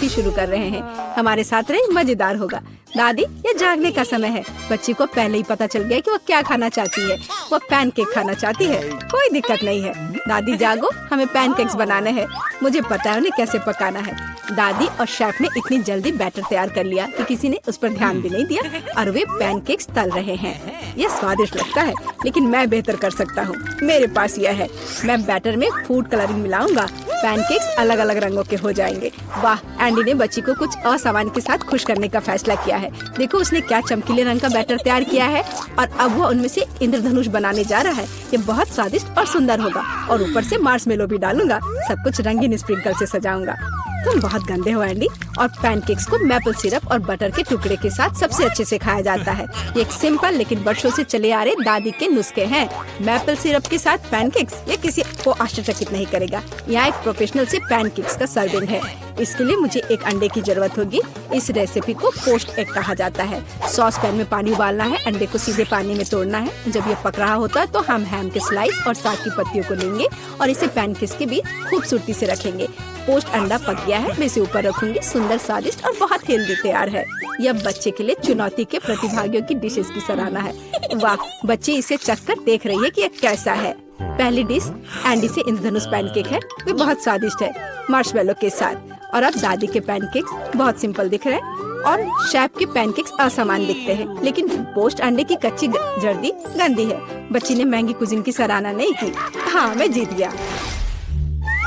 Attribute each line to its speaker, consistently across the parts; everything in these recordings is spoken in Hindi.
Speaker 1: ही शुरू कर रहे हैं। हमारे साथ रहे, मजेदार होगा। दादी, ये जागने का समय है। बच्ची को पहले ही पता चल गया कि वो क्या खाना चाहती है। वो पैनकेक खाना चाहती है। कोई दिक्कत नहीं है। दादी जागो, हमें पैनकेक्स बनाने हैं। मुझे पता है उन्हें कैसे पकाना है। दादी और शेफ ने इतनी जल्दी बैटर तैयार कर लिया कि किसी ने उस पर ध्यान भी नहीं दिया और वे पैनकेक्स तल रहे हैं। यह स्वादिष्ट लगता है, लेकिन मैं बेहतर कर सकता हूँ। मेरे पास यह है। मैं बैटर में फूड कलरिंग मिलाऊंगा। पैनकेक्स अलग अलग रंगों के हो जाएंगे। वाह, एंडी ने बच्ची को कुछ असामान्य के साथ खुश करने का फैसला किया है। देखो उसने क्या चमकीले रंग का बैटर तैयार किया है और अब वो उनमें से इंद्रधनुष बनाने जा रहा है। ये बहुत स्वादिष्ट और सुंदर होगा और ऊपर से मार्शमेलो भी डालूंगा। सब कुछ रंगीन स्प्रिंकल से सजाऊंगा। तुम बहुत गंदे हो एंडी। और पैनकेक्स को मैपल सिरप और बटर के टुकड़े के साथ सबसे अच्छे से खाया जाता है। ये एक सिंपल लेकिन वर्षों से चले आ रहे दादी के नुस्खे हैं। मैपल सिरप के साथ पैनकेक्स, ये किसी को आश्चर्यचकित नहीं करेगा। यहाँ एक प्रोफेशनल से पैनकेक्स का सर्विंग है। इसके लिए मुझे एक अंडे की जरूरत होगी। इस रेसिपी को पोस्ट एग कहा जाता है। सॉस पैन में पानी उबालना है। अंडे को सीधे पानी में तोड़ना है। जब ये पक रहा होता है तो हम हैम के स्लाइस और साग की पत्तियों को लेंगे और इसे पैनकेक्स के बीच खूबसूरती से रखेंगे। पोस्ट अंडा पक गया है। मैं इसे ऊपर रखूंगी। सुंदर, स्वादिष्ट और बहुत हेल्दी तैयार है। यह बच्चे के लिए चुनौती के प्रतिभागियों की डिशेस की सराहना है। वाह, बच्ची इसे चखकर देख रही है कि यह कैसा है। पहली डिश एंडी से इंद्रधनुष पैनकेक है। वे बहुत स्वादिष्ट है मार्शमेलो के साथ। और अब दादी के पैनकेक्स बहुत सिंपल दिख रहे हैं और शेफ के पैनकेक्स असमान दिखते हैं। लेकिन पोस्ट अंडे की कच्ची जर्दी गंदी है। बच्ची ने महंगी कुजीन की सराहना नहीं की। हाँ, मैं जीत गया।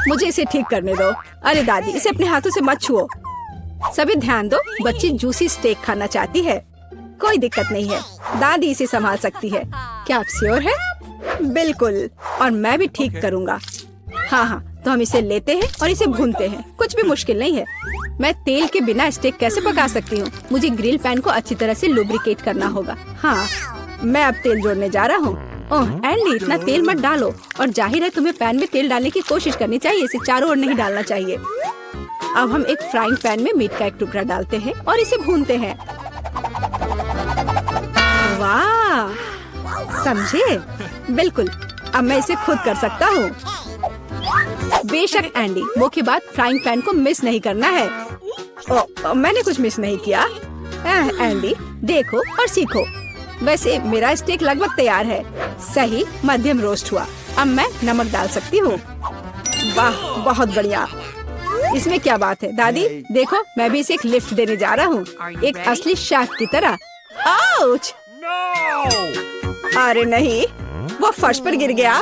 Speaker 1: मुझे इसे ठीक करने दो। अरे दादी, इसे अपने हाथों से मत छुओ। सभी ध्यान दो, बच्ची जूसी स्टेक खाना चाहती है। कोई दिक्कत नहीं है, दादी इसे संभाल सकती है। क्या आप श्योर है? बिल्कुल, और मैं भी ठीक करूँगा। हाँ, तो हम इसे लेते हैं और इसे भूनते हैं। कुछ भी मुश्किल नहीं है। मैं तेल के बिना स्टेक कैसे पका सकती हूँ? मुझे ग्रिल पैन को अच्छी तरह से लुब्रिकेट करना होगा। हाँ, मैं अब तेल जोड़ने जा रहा हूँ। ओह एंडी, इतना तेल मत डालो। और जाहिर है तुम्हें पैन में तेल डालने की कोशिश करनी चाहिए। इसे चारों ओर नहीं डालना चाहिए। अब हम एक फ्राइंग पैन में मीट का एक टुकड़ा डालते हैं और इसे भूनते हैं। वाह, समझे? बिल्कुल, अब मैं इसे खुद कर सकता हूँ। बेशक एंडी, मुख्य बात फ्राइंग पैन को मिस नहीं करना है। मैंने कुछ मिस नहीं किया। एंडी, देखो और सीखो। वैसे मेरा स्टेक लगभग तैयार है। सही मध्यम रोस्ट हुआ। अब मैं नमक डाल सकती हूँ। वाह, बहुत बढ़िया। इसमें क्या बात है दादी? देखो, मैं भी इसे एक लिफ्ट देने जा रहा हूँ, एक असली शेफ की तरह। आउच! अरे नहीं, वो फर्श पर गिर गया।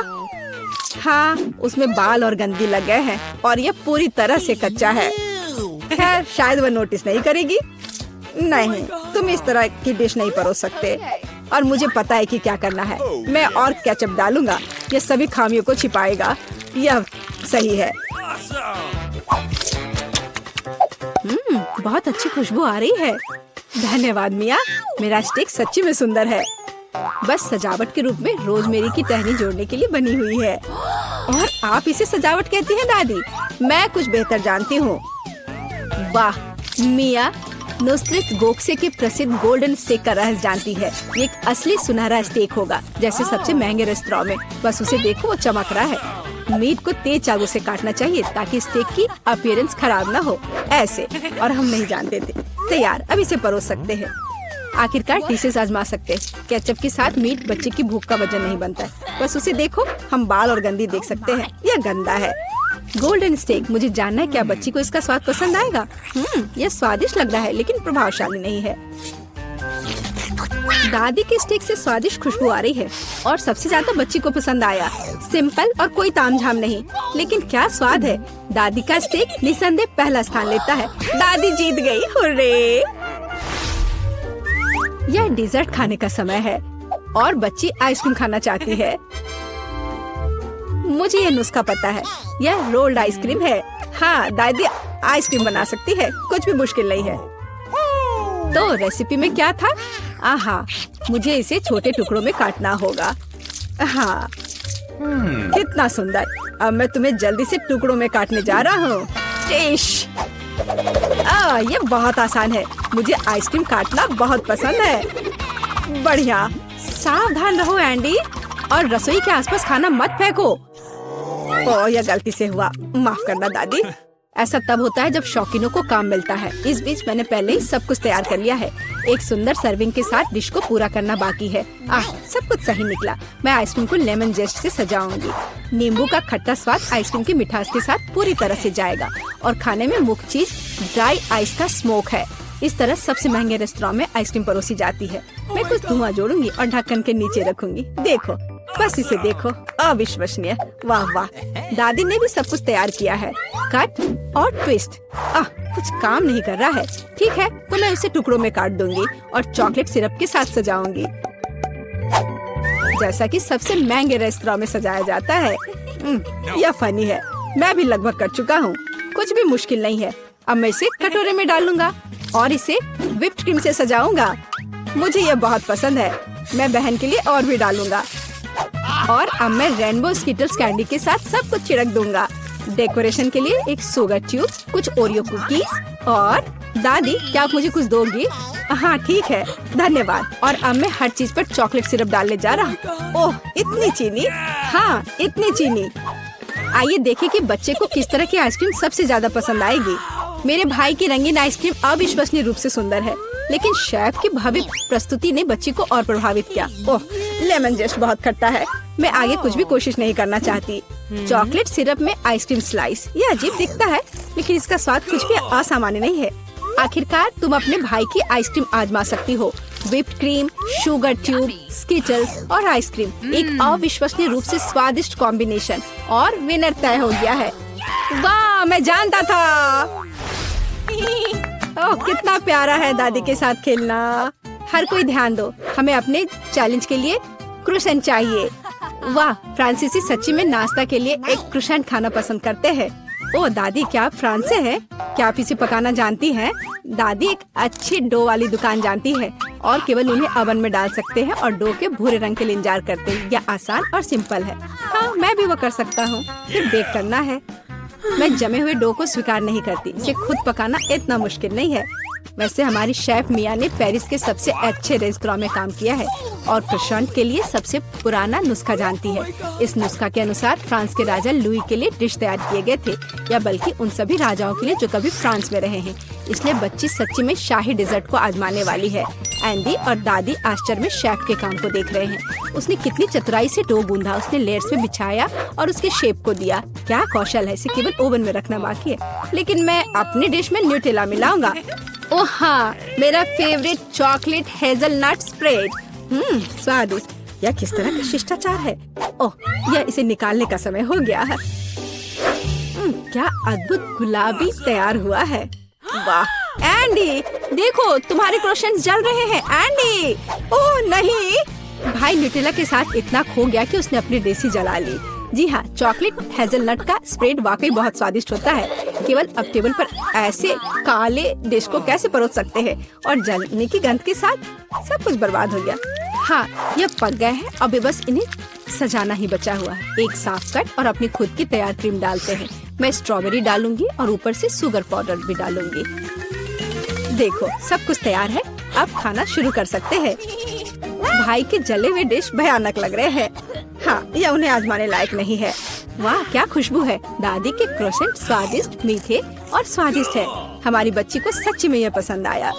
Speaker 1: हाँ, उसमें बाल और गंदगी लग गए हैं और ये पूरी तरह से कच्चा है। खैर, शायद वो नोटिस नहीं करेगी। नहीं, तुम इस तरह की डिश नहीं परोस सकते। और मुझे पता है कि क्या करना है। मैं और केचप डालूंगा। ये सभी खामियों को छिपाएगा। यह सही है। बहुत अच्छी खुशबू आ रही है। धन्यवाद मिया, मेरा स्टेक सच्ची में सुंदर है। बस सजावट के रूप में रोजमेरी की टहनी जोड़ने के लिए बनी हुई है। और आप इसे सजावट कहती हैं दादी? मैं कुछ बेहतर जानती हूँ। वाह, मिया नुसरत गोखसे के प्रसिद्ध गोल्डन स्टेक का रहस्य जानती है। ये एक असली सुनहरा स्टेक होगा, जैसे सबसे महंगे रेस्तरां में। बस उसे देखो, वो चमक रहा है। मीट को तेज चाकू से काटना चाहिए ताकि स्टेक की अपीयरेंस खराब ना हो। ऐसे, और हम नहीं जानते थे। तैयार, अब इसे परोस सकते हैं। आखिरकार डिशेस आजमा सकते हैं। केचप के साथ मीट बच्चे की भूख का वजन नहीं बनता है। बस उसे देखो, हम बाल और गंदी देख सकते हैं। यह गंदा है। गोल्डन स्टेक, मुझे जानना है क्या बच्ची को इसका स्वाद पसंद आएगा। यह स्वादिष्ट लग रहा है लेकिन प्रभावशाली नहीं है। दादी के स्टेक से स्वादिष्ट खुशबू आ रही है और सबसे ज्यादा बच्ची को पसंद आया। सिंपल और कोई तामझाम नहीं, लेकिन क्या स्वाद है। दादी का स्टेक निसंदेह पहला स्थान लेता है। दादी जीत गई, हुर्रे। यह डिजर्ट खाने का समय है और बच्ची आइसक्रीम खाना चाहती है। मुझे यह नुस्खा पता है। यह रोल्ड आइसक्रीम है। हाँ, दादी आइसक्रीम बना सकती है। कुछ भी मुश्किल नहीं है। तो रेसिपी में क्या था? आहा, मुझे इसे छोटे टुकड़ों में काटना होगा। हाँ, कितना सुंदर। अब मैं तुम्हें जल्दी से टुकड़ों में काटने जा रहा हूँ। ये बहुत आसान है। मुझे आइसक्रीम काटना बहुत पसंद है। बढ़िया। सावधान रहो एंडी, और रसोई के आसपास खाना मत फेंको। यह गलती से हुआ, माफ करना दादी। ऐसा तब होता है जब शौकीनों को काम मिलता है। इस बीच मैंने पहले ही सब कुछ तैयार कर लिया है। एक सुंदर सर्विंग के साथ डिश को पूरा करना बाकी है। सब कुछ सही निकला। मैं आइसक्रीम को लेमन जेस्ट से सजाऊंगी। नींबू का खट्टा स्वाद आइसक्रीम की मिठास के साथ पूरी तरह से जाएगा और खाने में मुख्य चीज ड्राई आइस का स्मोक है। इस तरह सबसे महंगे रेस्टोरेंट में आइसक्रीम परोसी जाती है। मैं कुछ धुआं जोड़ूंगी और ढक्कन के नीचे रखूंगी। देखो, बस इसे देखो, अविश्वसनीय। वाह वाह, दादी ने भी सब कुछ तैयार किया है। कट और ट्विस्ट। कुछ काम नहीं कर रहा है। ठीक है, तो मैं उसे टुकड़ों में काट दूंगी और चॉकलेट सिरप के साथ सजाऊंगी, जैसा कि सबसे महंगे रेस्टोरेंट में सजाया जाता है। यह फनी है। मैं भी लगभग कर चुका हूँ। कुछ भी मुश्किल नहीं है। अब मैं इसे कटोरे में डालूंगा और इसे व्हिप्ड क्रीम से सजाऊंगा। मुझे यह बहुत पसंद है। मैं बहन के लिए और भी डालूंगा। और अब मैं रेनबो स्किटल्स कैंडी के साथ सब कुछ छिड़क दूंगा। डेकोरेशन के लिए एक शुगर ट्यूब, कुछ ओरियो कुकीज और दादी, क्या आप मुझे कुछ दोगी? हाँ ठीक है, धन्यवाद। और अब मैं हर चीज पर चॉकलेट सिरप डालने जा रहा हूँ। ओह, इतनी चीनी। हाँ, इतनी चीनी। आइए देखें कि बच्चे को किस तरह की आइसक्रीम सबसे ज्यादा पसंद आएगी। मेरे भाई की रंगीन आइसक्रीम अविश्वसनीय रूप से सुंदर है, लेकिन शेफ की भव्य प्रस्तुति ने बच्ची को और प्रभावित किया। ओह, लेमन जेस्ट बहुत खट्टा है। मैं आगे कुछ भी कोशिश नहीं करना चाहती। चॉकलेट सिरप में आइसक्रीम स्लाइस, ये अजीब दिखता है, लेकिन इसका स्वाद कुछ भी असामान्य नहीं है। आखिरकार तुम अपने भाई की आइसक्रीम आजमा सकती हो। Whipped cream, sugar tube, Skittles और आइसक्रीम, एक अविश्वसनीय रूप से स्वादिष्ट कॉम्बिनेशन। और विनर तय हो गया है। वाह, मैं जानता था। ओह, कितना प्यारा है दादी के साथ खेलना। हर कोई ध्यान दो, हमें अपने चैलेंज के लिए क्रोसेंट चाहिए। वाह, फ्रांसीसी सच्ची में नाश्ता के लिए एक क्रोसेंट खाना पसंद करते हैं। ओह दादी, क्या आप फ्रांस से हैं? क्या आप इसे पकाना जानती हैं? दादी एक अच्छी डो वाली दुकान जानती है और केवल उन्हें ओवन में डाल सकते हैं और डो के भूरे रंग के लिए इंतजार करते हैं। यह आसान और सिंपल है। हाँ, मैं भी वो कर सकता हूँ। फिर बेक करना है। मैं जमे हुए डो को स्वीकार नहीं करती। इसे खुद पकाना इतना मुश्किल नहीं है। वैसे हमारी शेफ मिया ने पेरिस के सबसे अच्छे रेस्टोरेंट में काम किया है और क्रोसेंट के लिए सबसे पुराना नुस्खा जानती है। इस नुस्खा के अनुसार फ्रांस के राजा लुई के लिए डिश तैयार किए गए थे, या बल्कि उन सभी राजाओं के लिए जो कभी फ्रांस में रहे हैं। इसलिए बच्ची सच्ची में शाही डिजर्ट को आजमाने वाली है। एंडी और दादी आश्चर्य में शेफ के काम को देख रहे हैं। उसने कितनी चतुराई से डो गूंधा, उसने लेयर्स में बिछाया और उसके शेप को दिया। क्या कौशल है, इसे केवल ओवन में रखना बाकी है। लेकिन मैं अपनी डिश में न्यूटेला मिलाऊंगा। ओह हाँ, मेरा फेवरेट चॉकलेट हेजलनट स्प्रेड। स्वादिष्ट। यह किस तरह का शिष्टाचार है। ओह, यह इसे निकालने का समय हो गया है। क्या अद्भुत गुलाबी तैयार हुआ है। वाह एंडी, देखो तुम्हारे क्रोसेंट्स जल रहे हैं। एंडी, ओह नहीं। भाई न्यूटेला के साथ इतना खो गया कि उसने अपनी डिश ही जला ली। जी हाँ, चॉकलेट हेजलनट का स्प्रेड वाकई बहुत स्वादिष्ट होता है। केवल अब टेबल पर ऐसे काले डिश को कैसे परोस सकते हैं, और जलने की गंध के साथ सब कुछ बर्बाद हो गया। हाँ, यह पक गए हैं। अभी बस इन्हें सजाना ही बचा हुआ है। एक साफ कट और अपनी खुद की तैयार क्रीम डालते हैं। मैं स्ट्रॉबेरी डालूंगी और ऊपर से शुगर पाउडर भी डालूंगी। देखो, सब कुछ तैयार है। अब खाना शुरू कर सकते हैं। भाई के जले हुए डिश भयानक लग रहे हैं। हाँ, यह उन्हें आजमाने लायक नहीं है। वाह, क्या खुशबू है। दादी के क्रोसेंट स्वादिष्ट, मीठे और स्वादिष्ट है। हमारी बच्ची को सच्ची में यह पसंद आया।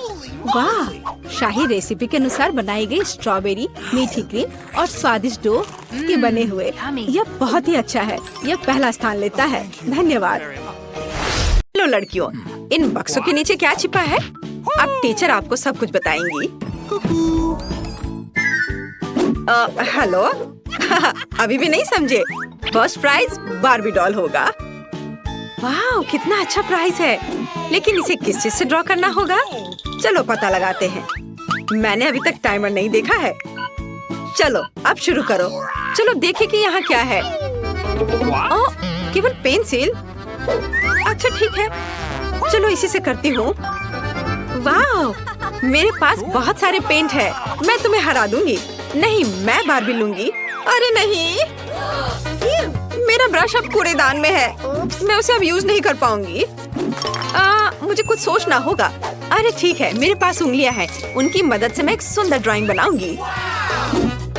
Speaker 1: वाह, शाही रेसिपी के अनुसार बनाई गई स्ट्रॉबेरी, मीठी क्रीम और स्वादिष्ट डो के बने हुए, यह बहुत ही अच्छा है। यह पहला स्थान लेता है। धन्यवाद।
Speaker 2: हेलो लड़कियों, इन बक्सों के नीचे क्या छिपा है? अब टीचर आपको सब कुछ बताएंगी। हेलो, अभी भी नहीं समझे? फर्स्ट प्राइज बार्बी डॉल होगा। वाह, कितना अच्छा प्राइज है। लेकिन इसे किस चीज से ड्रॉ करना होगा? चलो पता लगाते हैं। मैंने अभी तक टाइमर नहीं देखा है। चलो अब शुरू करो। चलो देखें कि यहाँ क्या है। ओह, केवल पेंसिल। अच्छा ठीक है, चलो इसी से करती हूँ। वाह, मेरे पास बहुत सारे पेंट है। मैं तुम्हें हरा दूंगी। नहीं, मैं बार्बी लूंगी। अरे नहीं, मेरा ब्रश अब कूड़ेदान में है। मैं उसे अब यूज नहीं कर पाऊंगी। मुझे कुछ सोचना होगा। अरे ठीक है, मेरे पास उंगलियां हैं। उनकी मदद से मैं एक सुंदर ड्राइंग बनाऊंगी।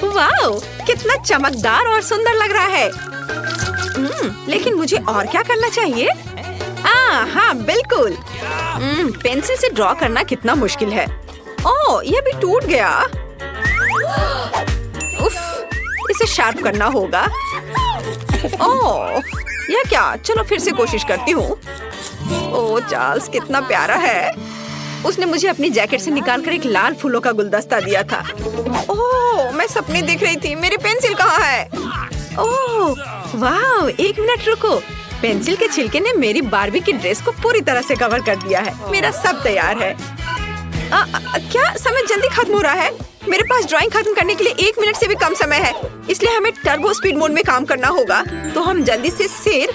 Speaker 2: वाह, कितना चमकदार और सुंदर लग रहा है। लेकिन मुझे और क्या करना चाहिए? हाँ बिल्कुल। पेंसिल से ड्रॉ करना कितना मुश्किल है। ओह, ये भी टूट गया। उफ, इसे शार्प करना होगा। ओह, यह क्या? चलो फिर से कोशिश करती हूँ। ओह चार्ल्स कितना प्यारा है। उसने मुझे अपनी जैकेट से निकालकर एक लाल फूलों का गुलदस्ता दिया था। ओह, मैं सपने देख रही थी। मेरी पेंसिल कहाँ है? ओह वाह, एक मिनट रुको। पेंसिल के छिलके ने मेरी बार्बी की ड्रेस को पूरी तरह से कवर कर दिया है। मेरा सब तैयार है। क्या समय जल्दी खत्म हो रहा है? मेरे पास ड्राइंग खत्म करने के लिए 1 मिनट से भी कम समय है, इसलिए हमें टर्बो स्पीड मोड में काम करना होगा। तो हम जल्दी से सिर,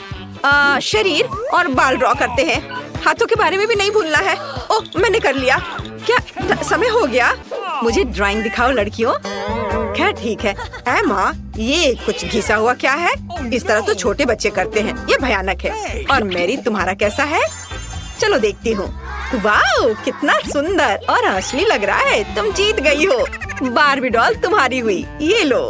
Speaker 2: शरीर और बाल ड्रॉ करते हैं। हाथों के बारे में भी नहीं भूलना है। ओह, मैंने कर लिया। क्या समय हो गया? मुझे ड्राइंग दिखाओ लड़कियों। खैर ठीक है। एमा, ये कुछ घिसा हुआ क्या है? इस तरह तो छोटे बच्चे करते हैं। ये भयानक है। और मेरी, तुम्हारा कैसा है? चलो देखती हूँ। वाह, कितना सुंदर और असली लग रहा है। तुम जीत गई हो। बार्बी डॉल तुम्हारी हुई। ये लो।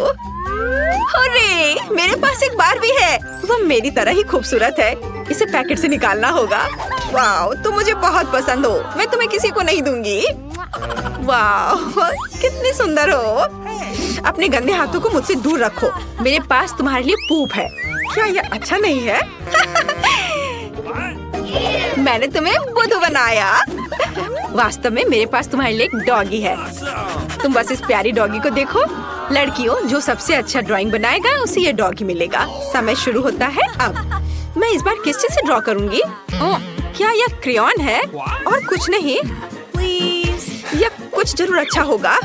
Speaker 2: अरे, मेरे पास एक बार्बी है। वो मेरी तरह ही खूबसूरत है। इसे पैकेट से निकालना होगा। वाह, तुम मुझे बहुत पसंद हो। मैं तुम्हें किसी को नहीं दूंगी। वाह, कितनी सुंदर हो। अपने गंदे हाथों को मुझसे दूर रखो। मेरे पास तुम्हारे लिए पूप है। क्या यह अच्छा नहीं है? मैंने तुम्हें बुद्धू बनाया। वास्तव में मेरे पास तुम्हारे लिए एक डॉगी है। तुम बस इस प्यारी डॉगी को देखो। लड़कियों, जो सबसे अच्छा ड्राइंग बनाएगा उसे ये डॉगी मिलेगा। समय शुरू होता है अब। मैं इस बार किस चीज से ड्रॉ करूंगी? क्या यह क्रेयॉन है और कुछ नहीं? यह कुछ जरूर अच्छा होगा।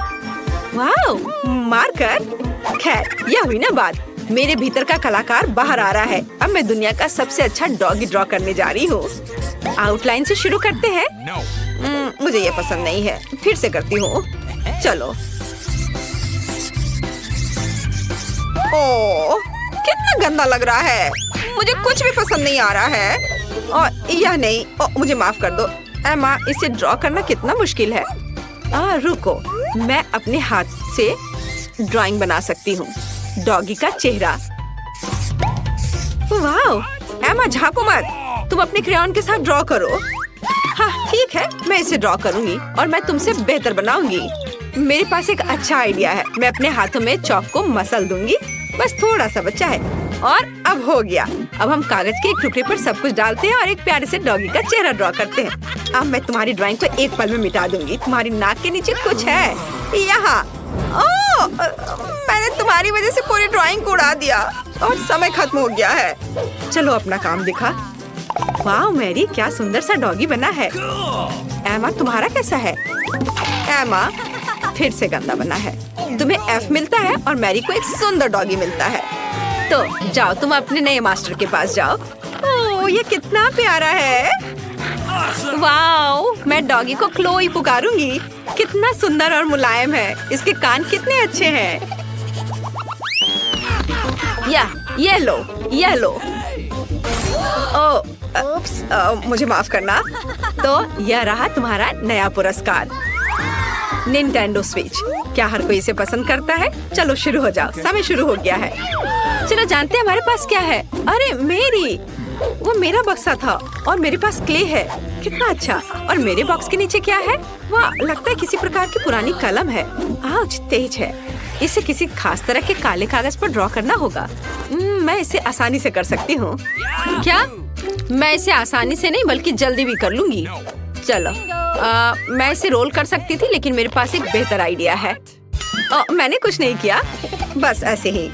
Speaker 2: वाह, मार्कर। खैर, यह हुई ना बात। मेरे भीतर का कलाकार बाहर आ रहा है। अब मैं दुनिया का सबसे अच्छा डॉगी ड्रॉ करने जा रही हूँ। आउटलाइन से शुरू करते हैं। मुझे ये पसंद नहीं है। फिर से करती हूँ। चलो। ओह, कितना गंदा लग रहा है। मुझे कुछ भी पसंद नहीं आ रहा है। और यह नहीं। मुझे माफ कर दो एमा, इसे ड्रॉ करना कितना मुश्किल है। रुको, मैं अपने हाथ से ड्राइंग बना सकती हूँ। डॉगी का चेहरा। वाह, एमा झांको मत। तुम अपने क्रेयॉन के साथ ड्रॉ करो। हाँ ठीक है, मैं इसे ड्रॉ करूंगी और मैं तुमसे बेहतर बनाऊंगी। मेरे पास एक अच्छा आइडिया है। मैं अपने हाथों में चॉक को मसल दूंगी। बस थोड़ा सा बचा है और अब हो गया। अब हम कागज के एक टुकड़े पर सब कुछ डालते हैं और एक प्यारे से डॉगी का चेहरा ड्रॉ करते हैं। अब मैं तुम्हारी ड्राइंग को एक पल में मिटा दूंगी। तुम्हारी नाक के नीचे कुछ है यहाँ। ओह, मैंने तुम्हारी वजह से पूरी ड्राइंग को उड़ा दिया और समय खत्म हो गया है। चलो अपना काम दिखा। वाह मैरी, क्या सुंदर सा डॉगी बना है। एमा, तुम्हारा कैसा है? एमा, फिर से गंदा बना है। तुम्हें F मिलता है और मैरी को एक सुंदर डॉगी मिलता है। तो जाओ, तुम अपने नए मास्टर के पास जाओ। ओह, ये कितना प्यारा है। वाओ, मैं डॉगी को क्लोई पुकारूंगी। कितना सुंदर और मुलायम है। इसके कान कितने अच्छे हैं। ये लो, ये लो। मुझे माफ करना। तो यह रहा तुम्हारा नया पुरस्कार, निंटेंडो स्विच। क्या हर कोई इसे पसंद करता है? चलो शुरू हो जाओ, समय शुरू हो गया है। चलो जानते हैं हमारे पास क्या है। अरे मेरी, वो मेरा बक्सा था और मेरे पास क्ले है। कितना अच्छा। और मेरे बॉक्स के नीचे क्या है? वाह, लगता है किसी प्रकार की पुरानी कलम है। आउच, तेज है। इसे किसी खास तरह के काले कागज पर ड्रॉ करना होगा। मैं इसे आसानी से कर सकती हूँ। क्या? मैं इसे आसानी से नहीं बल्कि जल्दी भी कर लूंगी। चलो, मैं इसे रोल कर सकती थी, लेकिन मेरे पास एक बेहतर आइडिया है। मैंने कुछ नहीं किया, बस ऐसे ही।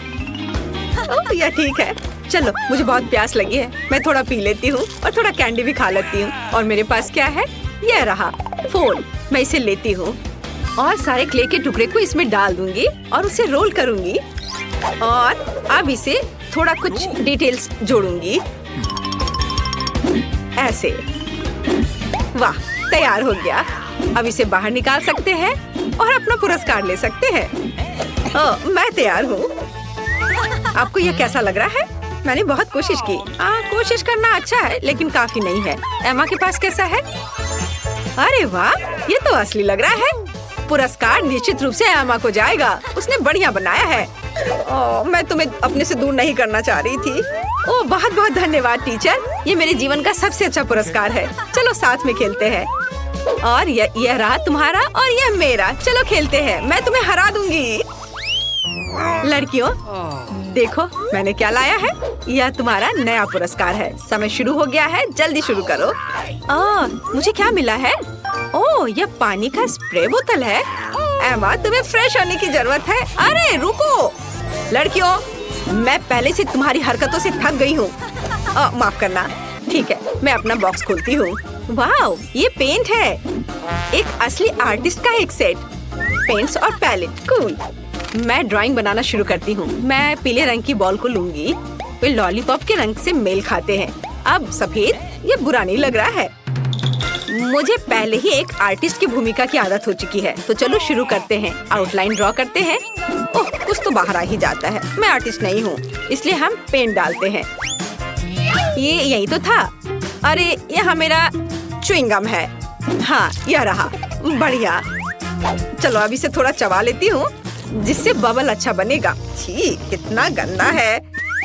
Speaker 2: यह ठीक है। चलो, मुझे बहुत प्यास लगी है। मैं थोड़ा पी लेती हूँ और थोड़ा कैंडी भी खा लेती हूँ। और मेरे पास क्या है? यह रहा फोन। मैं इसे लेती हूँ और सारे क्ले के टुकड़े को इसमें डाल दूंगी और उसे रोल करूंगी। और अब इसे थोड़ा कुछ डिटेल्स जोड़ूंगी, ऐसे। वाह, तैयार हो गया। अब इसे बाहर निकाल सकते हैं और अपना पुरस्कार ले सकते हैं। मैं तैयार हूँ। आपको यह कैसा लग रहा है? मैंने बहुत कोशिश की। कोशिश करना अच्छा है, लेकिन काफी नहीं है। एमा के पास कैसा है? अरे वाह, ये तो असली लग रहा है। पुरस्कार निश्चित रूप से एमा को जाएगा। उसने बढ़िया बनाया है। मैं तुम्हें अपने से दूर नहीं करना चाह रही थी। ओ बहुत बहुत धन्यवाद टीचर, ये मेरे जीवन का सबसे अच्छा पुरस्कार है। चलो साथ में खेलते हैं। और यह रहा तुम्हारा और यह मेरा। चलो खेलते हैं, मैं तुम्हें हरा दूंगी। लड़कियों देखो मैंने क्या लाया है। यह तुम्हारा नया पुरस्कार है। समय शुरू हो गया है, जल्दी शुरू करो। मुझे क्या मिला है? ओह यह पानी का स्प्रे बोतल है। एमा तुम्हें फ्रेश होने की जरूरत है। अरे रुको लड़कियों, मैं पहले से तुम्हारी हरकतों से थक गई हूँ। माफ करना। ठीक है, मैं अपना बॉक्स खोलती हूँ। वाओ ये पेंट है, एक असली आर्टिस्ट का एक सेट। पेंट्स और पैलेट, कूल। मैं ड्राइंग बनाना शुरू करती हूँ। मैं पीले रंग की बॉल को लूंगी। वे लॉलीपॉप के रंग से मेल खाते हैं। अब सफेद, ये बुरा नहीं लग रहा है। मुझे पहले ही एक आर्टिस्ट की भूमिका की आदत हो चुकी है, तो चलो शुरू करते हैं। आउटलाइन ड्रॉ करते हैं। ओह कुछ तो बाहर आ ही जाता है। मैं आर्टिस्ट नहीं हूँ, इसलिए हम पेंट डालते हैं। ये यही तो था। अरे यहाँ मेरा च्युइंगम है। हाँ यह रहा, बढ़िया। चलो अब इसे थोड़ा चबा लेती हूँ, जिससे बबल अच्छा बनेगा। छी कितना गंदा है,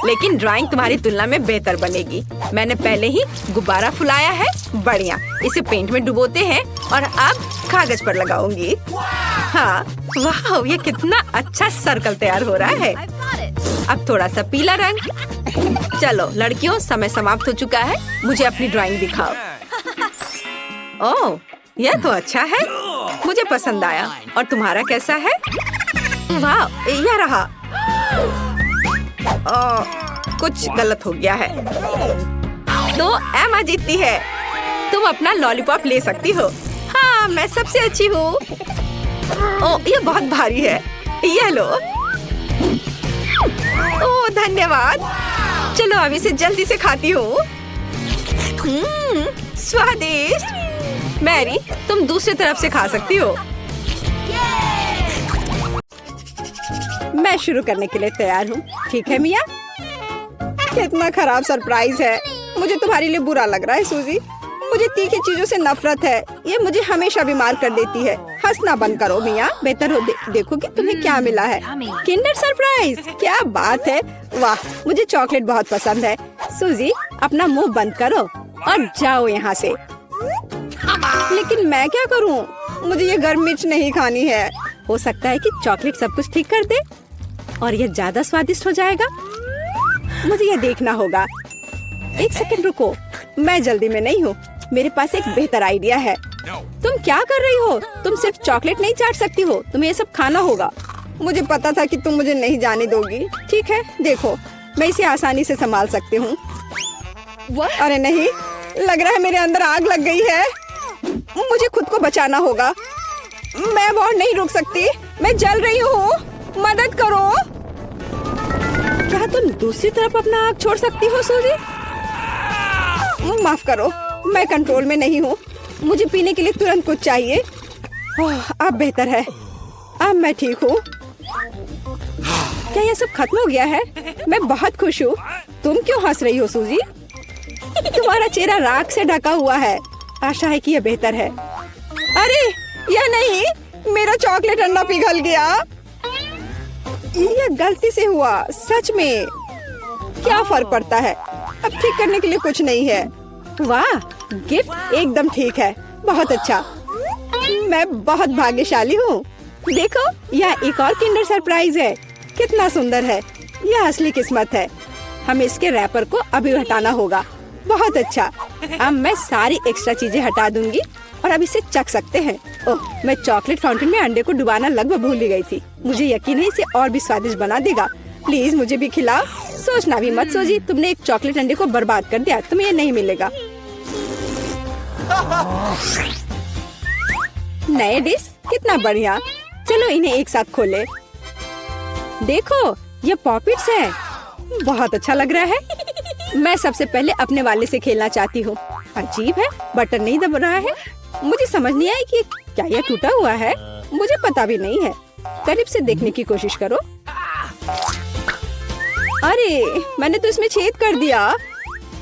Speaker 2: लेकिन ड्राइंग तुम्हारी तुलना में बेहतर बनेगी। मैंने पहले ही गुब्बारा फुलाया है। बढ़िया, इसे पेंट में डुबोते हैं और अब कागज पर लगाऊंगी। हाँ वाह, ये कितना अच्छा सर्कल तैयार हो रहा है। अब थोड़ा सा पीला रंग। चलो लड़कियों, समय समाप्त हो चुका है। मुझे अपनी ड्राइंग दिखाओ। ओह यह तो अच्छा है, मुझे पसंद आया। और तुम्हारा कैसा है? वाह यह रहा। कुछ गलत हो गया है, तो एमा जीतती है। तुम अपना लॉलीपॉप ले सकती हो। हाँ मैं सबसे अच्छी हूँ। ओह ये बहुत भारी है, ये लो। ओह धन्यवाद। चलो अब इसे जल्दी से खाती हूँ। स्वादिष्ट। मैरी तुम दूसरी तरफ से खा सकती हो। मैं शुरू करने के लिए तैयार हूँ। ठीक है मिया? कितना खराब सरप्राइज है। मुझे तुम्हारे लिए बुरा लग रहा है सूजी। मुझे तीखी चीजों से नफरत है, ये मुझे हमेशा बीमार कर देती है। हंसना बंद करो मिया, बेहतर हो देखो कि तुम्हें क्या मिला है। किंडर सरप्राइज, क्या बात है। वाह मुझे चॉकलेट बहुत पसंद है। सूजी अपना मुंह बंद करो और जाओ यहाँ से। लेकिन मैं क्या करूँ, मुझे ये गर्म मिर्च नहीं खानी है। हो सकता है कि चॉकलेट सब कुछ ठीक कर दे और ये ज्यादा स्वादिष्ट हो जाएगा। मुझे ये देखना होगा। एक सेकंड रुको, मैं जल्दी में नहीं हूँ। मेरे पास एक बेहतर आइडिया है। तुम क्या कर रही हो? तुम सिर्फ चॉकलेट नहीं चाट सकती हो, तुम्हें ये सब खाना होगा। मुझे पता था कि तुम मुझे नहीं जाने दोगी। ठीक है देखो, मैं इसे आसानी से संभाल सकती हूँ। अरे नहीं, लग रहा है मेरे अंदर आग लग गई है। मुझे खुद को बचाना होगा। मैं और नहीं रुक सकती, मैं जल रही हूँ। मदद करो। क्या तुम दूसरी तरफ अपना आग छोड़ सकती हो सूजी? माफ करो, मैं कंट्रोल में नहीं हूँ। मुझे पीने के लिए तुरंत कुछ चाहिए। अब बेहतर है, अब मैं ठीक हूँ। क्या यह सब खत्म हो गया है? मैं बहुत खुश हूँ। तुम क्यों हंस रही हो सूजी? तुम्हारा चेहरा राख से ढका हुआ है। आशा है कि यह बेहतर है। अरे यह नहीं, मेरा चॉकलेट अंडा पिघल गया। यह गलती से हुआ, सच में। क्या फर्क पड़ता है, अब ठीक करने के लिए कुछ नहीं है। वाह गिफ्ट एकदम ठीक है, बहुत अच्छा। मैं बहुत भाग्यशाली हूँ। देखो यह एक और किंडर सरप्राइज है। कितना सुंदर है, यह असली किस्मत है। हमें इसके रैपर को अभी हटाना होगा। बहुत अच्छा, अब मैं सारी एक्स्ट्रा चीजें हटा दूंगी और अब इसे चख सकते हैं। ओह मैं चॉकलेट फाउंटेन में अंडे को डुबाना लगभग भूल ही गई थी। मुझे यकीन है इसे और भी स्वादिष्ट बना देगा। प्लीज मुझे भी खिलाओ। सोचना भी मत सोची, तुमने एक चॉकलेट अंडे को बर्बाद कर दिया, तुम्हें ये नहीं मिलेगा। नए डिश कितना बढ़िया। चलो इन्हें एक साथ खोले। देखो ये पॉपिट्स है, बहुत अच्छा लग रहा है। मैं सबसे पहले अपने वाले से खेलना चाहती हूँ। अजीब है, बटन नहीं दब रहा है। मुझे समझ नहीं आई कि क्या यह टूटा हुआ है। मुझे पता भी नहीं है। करीब से देखने की कोशिश करो। अरे मैंने तो इसमें छेद कर दिया।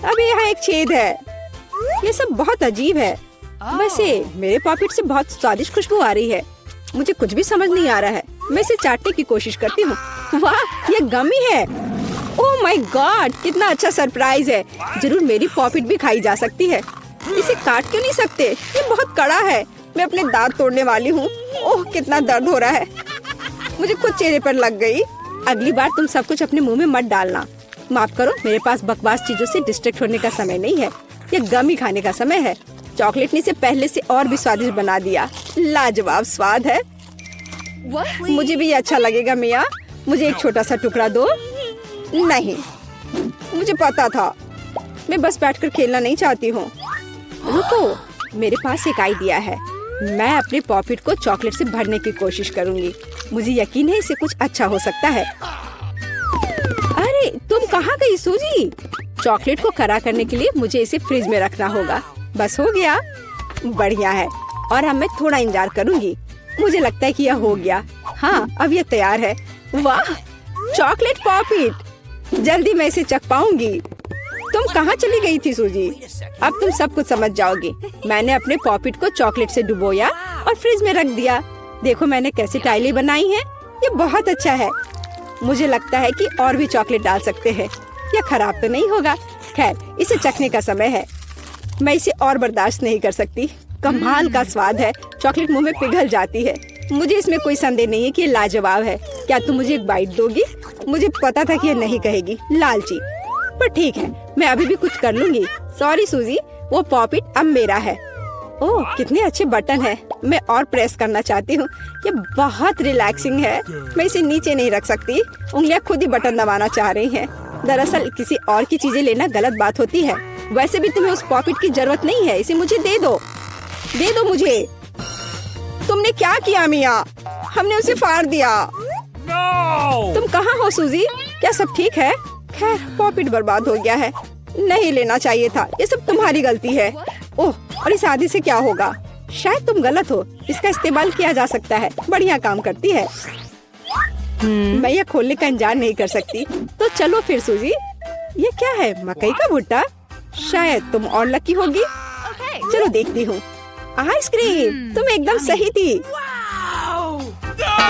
Speaker 2: अभी यहाँ एक छेद है। ये सब बहुत अजीब है। वैसे मेरे पॉकेट से बहुत स्वादिष्ट खुशबू आ रही है। मुझे कुछ भी समझ नहीं आ रहा है। मैं इसे चाटने की कोशिश करती हूँ। वाह ये गमी है। ओह
Speaker 1: माय गॉड, कितना अच्छा सरप्राइज है। जरूर मेरी पॉपिट भी खाई जा सकती है। इसे काट क्यों नहीं सकते? ये बहुत कड़ा है। मैं अपने दांत तोड़ने वाली हूँ। ओह, कितना दर्द हो रहा है। मुझे खुद चेहरे पर लग गई। अगली बार तुम सब कुछ अपने मुंह में मत डालना। माफ करो, मेरे पास बकवास चीजों से डिस्ट्रैक्ट होने का समय नहीं है। ये गम ही खाने का समय है। चॉकलेट ने इसे पहले से और भी स्वादिष्ट बना दिया। लाजवाब स्वाद है। मुझे भी ये अच्छा लगेगा मिया। मुझे एक छोटा सा टुकड़ा दो। नहीं, मुझे पता था। मैं बस बैठकर खेलना नहीं चाहती हूँ। रुको, मेरे पास एक आइडिया है। मैं अपने पॉपिट को चॉकलेट से भरने की कोशिश करूंगी। मुझे यकीन है इसे कुछ अच्छा हो सकता है। अरे तुम कहाँ गई सूजी? चॉकलेट को कड़ा करने के लिए मुझे इसे फ्रिज में रखना होगा। बस हो गया। बढ़िया है। और अब मैं थोड़ा इंतजार करूंगी। मुझे लगता है कि यह हो गया। हाँ, अब यह तैयार है। वाह, चॉकलेट पॉपिट। जल्दी मैं इसे चख पाऊंगी। तुम कहाँ चली गई थी सूजी? अब तुम सब कुछ समझ जाओगी। मैंने अपने पॉपिट को चॉकलेट से डुबोया और फ्रिज में रख दिया। देखो मैंने कैसी टाइलें बनाई हैं। ये बहुत अच्छा है। मुझे लगता है कि और भी चॉकलेट डाल सकते हैं। यह खराब तो नहीं होगा। खैर, इसे चखने का समय है। मैं इसे और बर्दाश्त नहीं कर सकती। कमाल का स्वाद है। चॉकलेट मुंह में पिघल जाती है। मुझे इसमें कोई संदेह नहीं है कि ये लाजवाब है। क्या तुम मुझे एक बाइट दोगी? मुझे पता था कि ये नहीं कहेगी, लालची। पर ठीक है, मैं अभी भी कुछ कर लूंगी। सॉरी सूजी, वो पॉपिट अब मेरा है। ओह, कितने अच्छे बटन है। मैं और प्रेस करना चाहती हूँ। ये बहुत रिलैक्सिंग है। मैं इसे नीचे नहीं रख सकती। उंगलियां खुद ही बटन दबाना चाह रही हैं। दरअसल किसी और की चीजें लेना गलत बात होती है। वैसे भी तुम्हें उस पॉपिट की जरूरत नहीं है। इसे मुझे दे दो। दे दो मुझे। तुमने क्या किया मिया? हमने उसे फाड़ दिया। तुम कहाँ हो सूजी? क्या सब ठीक है? खैर, पॉपिट बर्बाद हो गया है। नहीं लेना चाहिए था। ये सब तुम्हारी गलती है। ओह, और इस आदि से क्या होगा? शायद तुम गलत हो। इसका इस्तेमाल किया जा सकता है। बढ़िया काम करती है। मैं यह खोलने का इंतजार नहीं कर सकती। तो चलो फिर सूजी। ये क्या है? मकई का भुट्टा? शायद तुम और लकी होगी। चलो देखती हूँ। आइसक्रीम, तुम एकदम सही थी।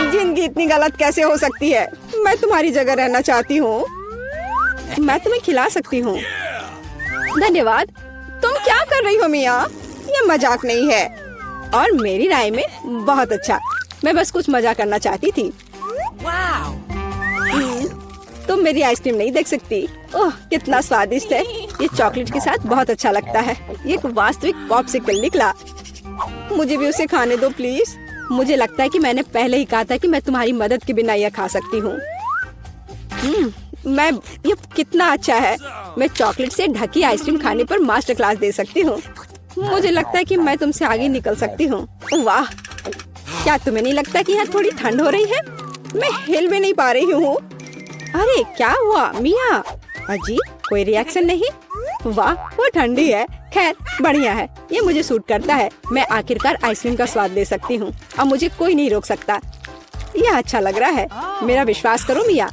Speaker 1: जिंदगी इतनी गलत कैसे हो सकती है? मैं तुम्हारी जगह रहना चाहती हूँ। मैं तुम्हें खिला सकती हूँ। धन्यवाद। तुम क्या कर रही हो मिया? ये मजाक नहीं है। और मेरी राय में बहुत अच्छा। मैं बस कुछ मजा करना चाहती थी। तुम मेरी आइसक्रीम नहीं देख सकती। ओह, कितना स्वादिष्ट है। ये चॉकलेट के साथ बहुत अच्छा लगता है। ये एक वास्तविक पॉप्सिकल निकला। मुझे भी उसे खाने दो प्लीज। मुझे लगता है कि मैंने पहले ही कहा था कि मैं तुम्हारी मदद के बिना यह खा सकती हूँ। ये कितना अच्छा है। मैं चॉकलेट से ढकी आइसक्रीम खाने पर मास्टर क्लास दे सकती हूँ। मुझे लगता है कि मैं तुमसे आगे निकल सकती हूँ। वाह, क्या तुम्हें नहीं लगता कि यहाँ थोड़ी ठंड हो रही है? मैं हिल भी नहीं पा रही हूँ। अरे क्या हुआ मिया? अजी, कोई रिएक्शन नहीं? वाह, वो ठंडी है। खैर, बढ़िया है। ये मुझे सूट करता है। मैं आखिरकार आइसक्रीम का स्वाद ले सकती हूँ। अब मुझे कोई नहीं रोक सकता। यह अच्छा लग रहा है। मेरा विश्वास करो मिया,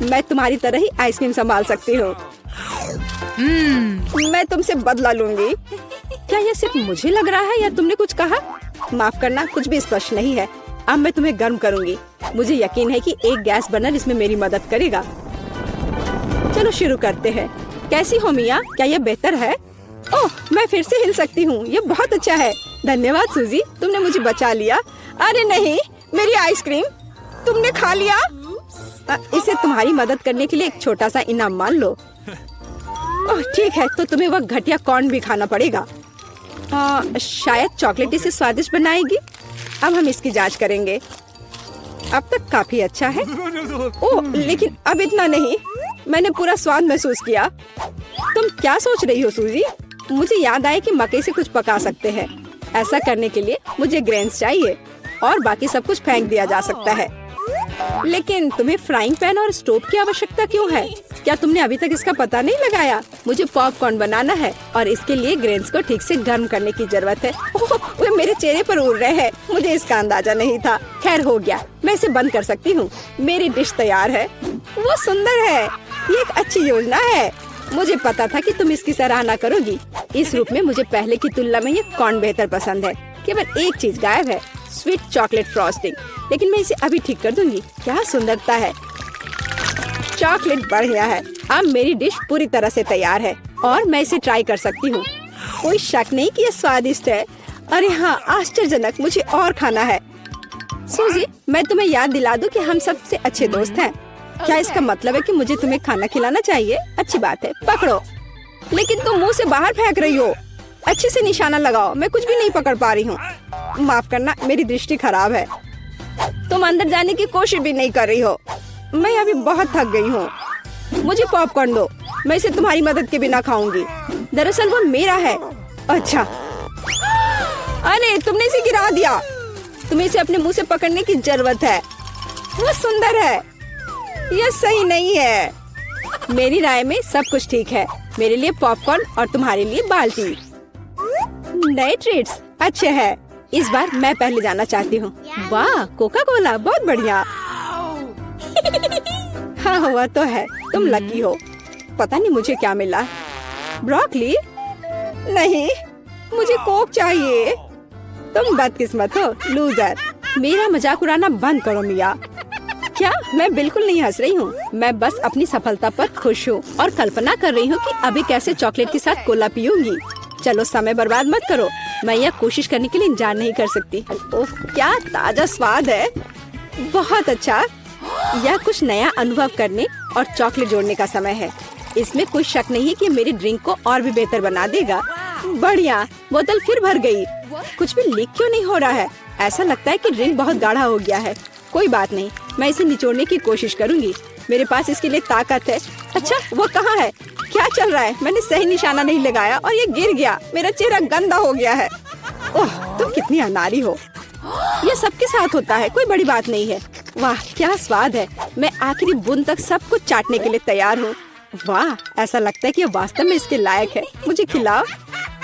Speaker 1: मैं तुम्हारी तरह ही आइसक्रीम संभाल सकती हूँ। मैं तुमसे बदला लूंगी। क्या यह सिर्फ मुझे लग रहा है या तुमने कुछ कहा? माफ करना, कुछ भी स्पष्ट नहीं है। अब मैं तुम्हें गर्म करूंगी। मुझे यकीन है कि एक गैस बर्नर इसमें मेरी मदद करेगा। चलो शुरू करते हैं। कैसी हो मिया? क्या यह बेहतर है? ओह, मैं फिर से हिल सकती हूँ। यह बहुत अच्छा है। धन्यवाद सूजी, तुमने मुझे बचा लिया। अरे नहीं, मेरी आइसक्रीम तुमने खा लिया। इसे तुम्हारी मदद करने के लिए एक छोटा सा इनाम मान लो। ओह ठीक है, तो तुम्हें वह घटिया कॉर्न भी खाना पड़ेगा। शायद चॉकलेट इसे स्वादिष्ट बनाएगी। अब हम इसकी जांच करेंगे। अब तक काफी अच्छा है। ओह, लेकिन अब इतना नहीं। मैंने पूरा स्वाद महसूस किया। तुम क्या सोच रही हो सूजी? मुझे याद आया कि मकई से कुछ पका सकते हैं। ऐसा करने के लिए मुझे ग्रेन्स चाहिए और बाकी सब कुछ फेंक दिया जा सकता है। लेकिन तुम्हें फ्राइंग पैन और स्टोव की आवश्यकता क्यों है? क्या तुमने अभी तक इसका पता नहीं लगाया? मुझे पॉपकॉर्न बनाना है और इसके लिए ग्रेन्स को ठीक से गर्म करने की जरूरत है। ओह, वे मेरे चेहरे पर उड़ रहे हैं। मुझे इसका अंदाजा नहीं था। खैर हो गया, मैं इसे बंद कर सकती हूँ। मेरी डिश तैयार है। वो सुंदर है। ये एक अच्छी योजना है। मुझे पता था कि तुम इसकी सराहना करोगी। इस रूप में मुझे पहले की तुलना में ये कॉर्न बेहतर पसंद है। केवल एक चीज गायब है, स्वीट चॉकलेट फ्रॉस्टिंग। लेकिन मैं इसे अभी ठीक कर दूंगी। क्या सुंदरता है। चॉकलेट बढ़िया है। अब मेरी डिश पूरी तरह से तैयार है और मैं इसे ट्राई कर सकती हूँ। कोई शक नहीं कि ये स्वादिष्ट है। अरे हाँ, आश्चर्यजनक, मुझे और खाना है। सूजी, मैं तुम्हें याद दिला दूं कि हम सबसे अच्छे दोस्त हैं। क्या इसका मतलब है कि मुझे तुम्हें खाना खिलाना चाहिए? अच्छी बात है, पकड़ो। लेकिन तुम मुंह से बाहर फेंक रही हो। अच्छे से निशाना लगाओ, मैं कुछ भी नहीं पकड़ पा रही हूँ। माफ करना, मेरी दृष्टि खराब है। तुम अंदर जाने की कोशिश भी नहीं कर रही हो। मैं अभी बहुत थक गई हूँ। मुझे पॉपकॉर्न दो, मैं इसे तुम्हारी मदद के बिना खाऊंगी। दरअसल वो मेरा है। अच्छा, अरे तुमने इसे गिरा दिया। तुम्हें इसे अपने मुंह से पकड़ने की जरूरत है। वो सुंदर है। यह सही नहीं है। मेरी राय में सब कुछ ठीक है। मेरे लिए पॉपकॉर्न और तुम्हारे लिए बाल्टी। नए ट्रीट्स अच्छे हैं। इस बार मैं पहले जाना चाहती हूँ। वाह, कोका कोला, बहुत बढ़िया। हाँ, हुआ तो है। तुम लकी हो। पता नहीं मुझे क्या मिला। ब्रोकली? नहीं, मुझे कोक चाहिए। तुम बदकिस्मत हो, लूजर। मेरा मजाक उड़ाना बंद करो मिया। क्या? मैं बिल्कुल नहीं हंस रही हूँ। मैं बस अपनी सफलता पर खुश हूँ और कल्पना कर रही हूँ कि अभी कैसे चॉकलेट के साथ कोला पीऊंगी। चलो, समय बर्बाद मत करो। मैं यह कोशिश करने के लिए इंतजार नहीं कर सकती। ओह, क्या ताजा स्वाद है। बहुत अच्छा। यह कुछ नया अनुभव करने और चॉकलेट जोड़ने का समय है। इसमें कोई शक नहीं है कि मेरी ड्रिंक को और भी बेहतर बना देगा। बढ़िया, बोतल फिर भर गई। कुछ भी लीक क्यों नहीं हो रहा है? ऐसा लगता है कि ड्रिंक बहुत गाढ़ा हो गया है। कोई बात नहीं, मैं इसे निचोड़ने की कोशिश करूंगी। मेरे पास इसके लिए ताकत है। अच्छा, वो कहाँ है? क्या चल रहा है? मैंने सही निशाना नहीं लगाया और ये गिर गया। मेरा चेहरा गंदा हो गया है। ओह, तुम कितनी अनाड़ी हो। ये सबके साथ होता है, कोई बड़ी बात नहीं है। वाह, क्या स्वाद है। मैं आखिरी बूंद तक सब कुछ चाटने के लिए तैयार हूँ। वाह, ऐसा लगता है कि ये वास्तव में इसके लायक है। मुझे खिलाओ।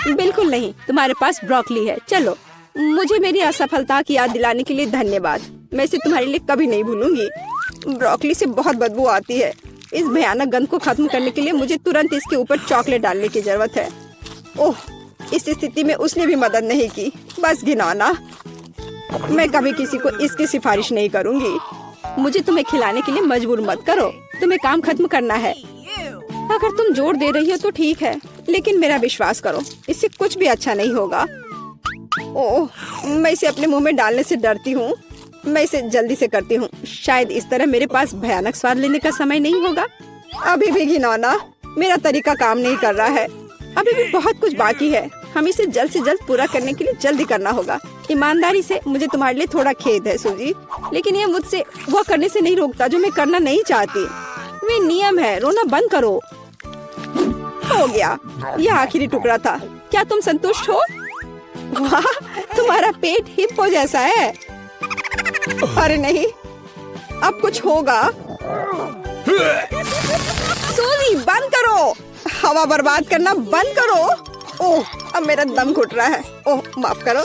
Speaker 1: बिल्कुल नहीं, तुम्हारे पास ब्रोकली है। चलो, मुझे मेरी असफलता की याद दिलाने के लिए धन्यवाद। मैं इसे तुम्हारे लिए कभी नहीं भूलूंगी। ब्रोकली से बहुत बदबू आती है। इस भयानक गंध को खत्म करने के लिए मुझे तुरंत इसके ऊपर चॉकलेट डालने की जरूरत है। ओह, इस स्थिति में उसने भी मदद नहीं की। बस घिनौना। मैं कभी किसी को इसकी सिफारिश नहीं करूंगी। मुझे तुम्हें खिलाने के लिए मजबूर मत करो। तुम्हें काम खत्म करना है। अगर तुम जोर दे रही हो तो ठीक है, लेकिन मेरा विश्वास करो, इससे कुछ भी अच्छा नहीं होगा। ओह, मैं इसे अपने मुंह में डालने से डरती हूँ। मैं इसे जल्दी से करती हूँ। शायद इस तरह मेरे पास भयानक स्वाद लेने का समय नहीं होगा। अभी भी घिनौना। मेरा तरीका काम नहीं कर रहा है। अभी भी बहुत कुछ बाकी है। हम इसे जल्द से जल्द पूरा करने के लिए जल्दी करना होगा। ईमानदारी से, मुझे तुम्हारे लिए थोड़ा खेद है सूजी, लेकिन ये मुझसे वो करने से नहीं रोकता जो मैं करना नहीं चाहती। वे नियम है। रोना बंद करो। हो गया, यह आखिरी टुकड़ा था। क्या तुम संतुष्ट हो? वाह, तुम्हारा पेट हिप्पो जैसा है। अरे नहीं, अब कुछ होगा। सूजी, बंद करो। हवा बर्बाद करना बंद करो। ओह, अब मेरा दम घुट रहा है। ओह, माफ करो।